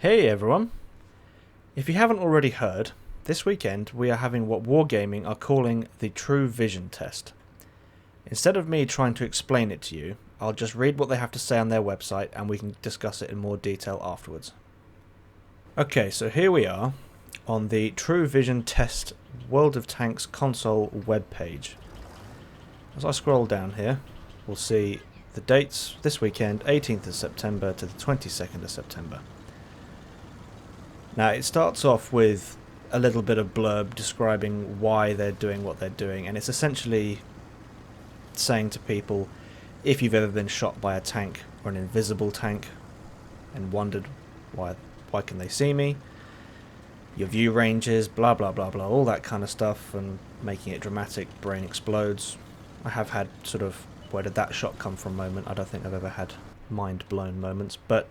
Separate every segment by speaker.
Speaker 1: Hey everyone! If you haven't already heard, this weekend we are having what Wargaming are calling the True Vision test. Instead of me trying to explain it to you, I'll just read what they have to say on their website and we can discuss it in more detail afterwards. Okay, so here we are on the True Vision test World of Tanks console webpage. As I scroll down here, we'll see the dates this weekend, 18th of September to the 22nd of September. Now, it starts off with a little bit of blurb describing why they're doing what they're doing, and it's essentially saying to people, if you've ever been shot by a tank or an invisible tank and wondered why can they see me, your view ranges, blah blah blah blah, all that kind of stuff, and making it dramatic, brain explodes. I have had sort of where did that shot come from moment. I don't think I've ever had mind blown moments, but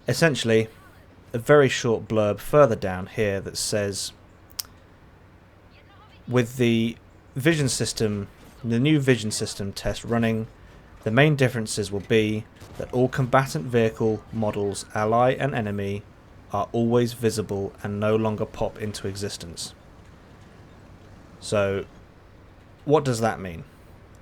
Speaker 1: essentially a very short blurb further down here that says, with the vision system, the new vision system test running, the main differences will be that all combatant vehicle models, ally and enemy, are always visible and no longer pop into existence. So what does that mean?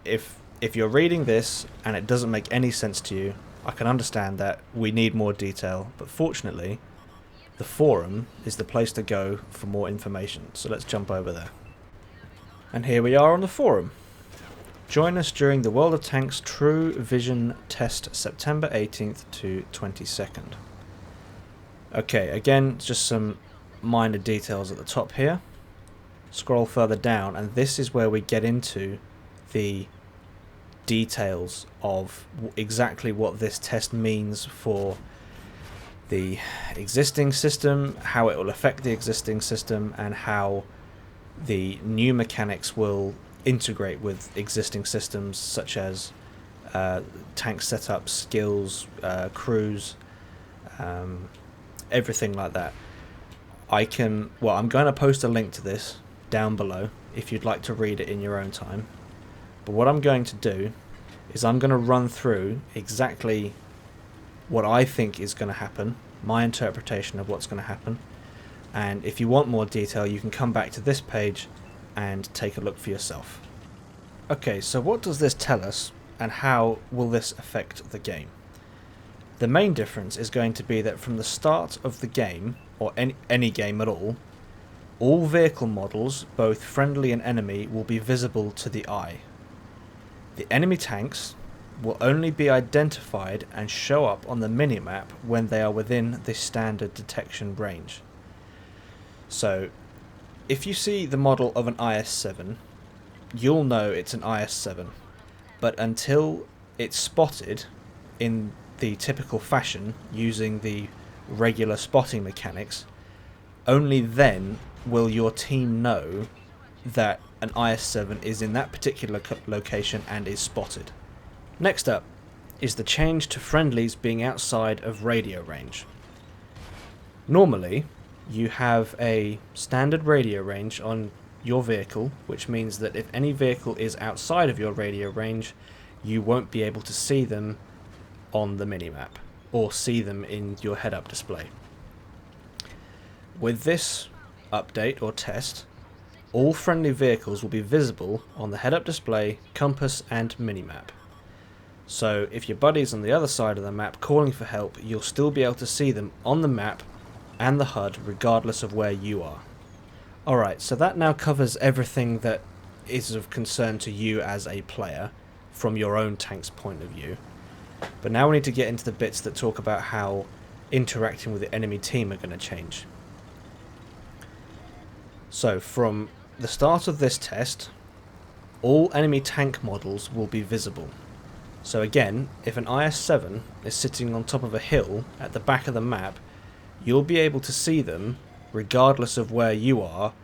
Speaker 1: If you're reading this and it doesn't make any sense to you, I can understand that. We need more detail, but fortunately the forum is the place to go for more information, so let's jump over there. And here we are on the forum. Join us during the World of Tanks True Vision test September 18th to 22nd. Okay, again, just some minor details at the top here. Scroll further down and this is where we get into the details of exactly what this test means for the existing system, how it will affect the existing system, and how the new mechanics will integrate with existing systems such as tank setup, skills, crews, everything like that. I'm going to post a link to this down below if you'd like to read it in your own time. But what I'm going to do is I'm going to run through exactly what I think is going to happen, my interpretation of what's going to happen, and if you want more detail you can come back to this page and take a look for yourself. Okay, so what does this tell us and how will this affect the game? The main difference is going to be that from the start of the game, or any game at all vehicle models, both friendly and enemy, will be visible to the eye. The enemy tanks will only be identified and show up on the minimap when they are within the standard detection range. So, if you see the model of an IS-7, you'll know it's an IS-7, but until it's spotted in the typical fashion using the regular spotting mechanics, only then will your team know that an IS-7 is in that particular location and is spotted. Next up is the change to friendlies being outside of radio range. Normally, you have a standard radio range on your vehicle, which means that if any vehicle is outside of your radio range, you won't be able to see them on the minimap or see them in your head-up display. With this update or test, all friendly vehicles will be visible on the head-up display, compass and minimap. So if your buddy's on the other side of the map calling for help, you'll still be able to see them on the map and the HUD regardless of where you are. Alright, so that now covers everything that is of concern to you as a player from your own tank's point of view. But now we need to get into the bits that talk about how interacting with the enemy team are going to change. So from the start of this test, all enemy tank models will be visible. So again, if an IS-7 is sitting on top of a hill at the back of the map, you'll be able to see them regardless of where you are.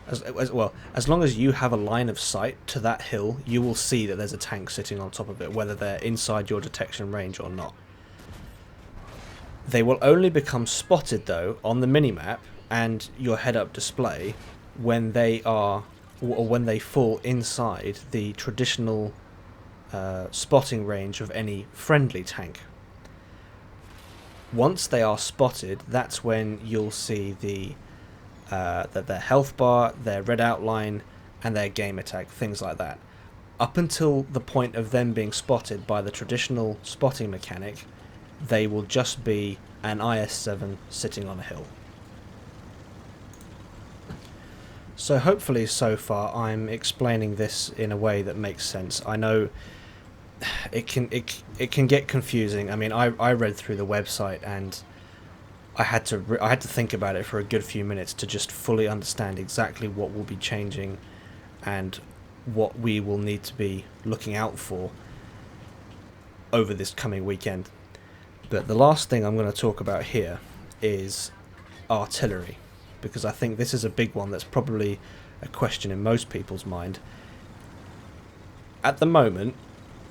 Speaker 1: As long as you have a line of sight to that hill, you will see that there's a tank sitting on top of it, whether they're inside your detection range or not. They will only become spotted though on the minimap and your head-up display when they are, or when they fall inside the traditional spotting range of any friendly tank. Once they are spotted, that's when you'll see that their health bar, their red outline, and their gamer tag, things like that. Up until the point of them being spotted by the traditional spotting mechanic, they will just be an IS-7 sitting on a hill. So hopefully so far I'm explaining this in a way that makes sense. I know it can get confusing. I mean, I read through the website and I had to think about it for a good few minutes to just fully understand exactly what will be changing and what we will need to be looking out for over this coming weekend. But the last thing I'm going to talk about here is artillery, because I think this is a big one that's probably a question in most people's mind. At the moment,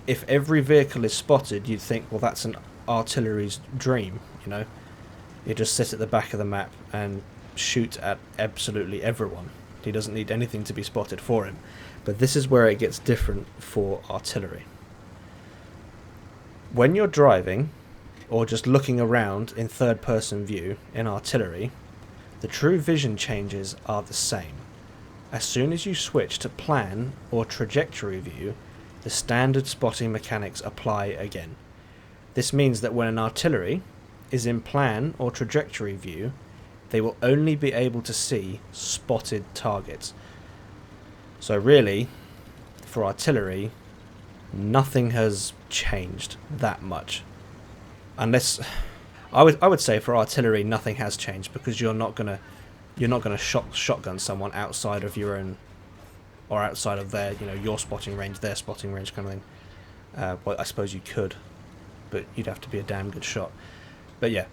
Speaker 1: if every vehicle is spotted, you'd think, well, that's an artillery's dream, you know? You just sit at the back of the map and shoot at absolutely everyone. He doesn't need anything to be spotted for him. But this is where it gets different for artillery. When you're driving, or just looking around in third-person view in artillery, the true vision changes are the same. As soon as you switch to plan or trajectory view, the standard spotting mechanics apply again. This means that when an artillery is in plan or trajectory view, they will only be able to see spotted targets. So really, for artillery, nothing has changed that much. Unless I would say for artillery nothing has changed, because you're not gonna shotgun someone outside of your own, or outside of their, your spotting range, their spotting range kind of thing. Well, I suppose you could, but you'd have to be a damn good shot. But yeah,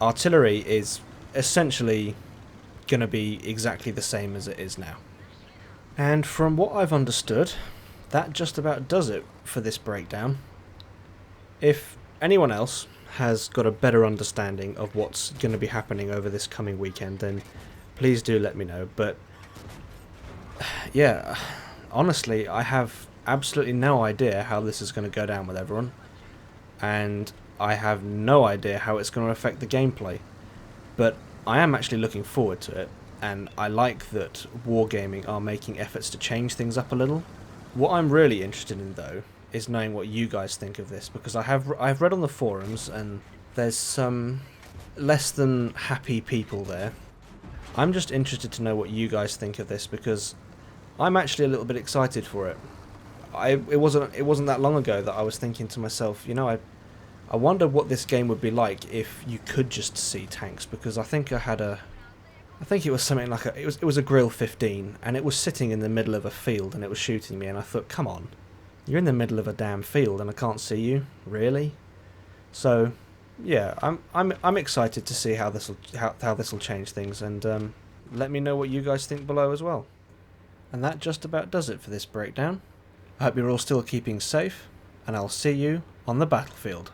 Speaker 1: artillery is essentially going to be exactly the same as it is now. And from what I've understood, that just about does it for this breakdown. If anyone else has got a better understanding of what's going to be happening over this coming weekend, then please do let me know. But yeah, honestly, I have absolutely no idea how this is going to go down with everyone, and I have no idea how it's going to affect the gameplay. But I am actually looking forward to it, and I like that Wargaming are making efforts to change things up a little. What I'm really interested in, though, is knowing what you guys think of this, because I've read on the forums and there's some less than happy people there. I'm just interested to know what you guys think of this, because I'm actually a little bit excited for it. It wasn't that long ago that I was thinking to myself, I wonder what this game would be like if you could just see tanks, because I think it was something like it was a Grill 15, and it was sitting in the middle of a field and it was shooting me, and I thought, come on, you're in the middle of a damn field and I can't see you, really? So yeah, I'm excited to see how this'll change things, and let me know what you guys think below as well. And that just about does it for this breakdown. I hope you're all still keeping safe, and I'll see you on the battlefield.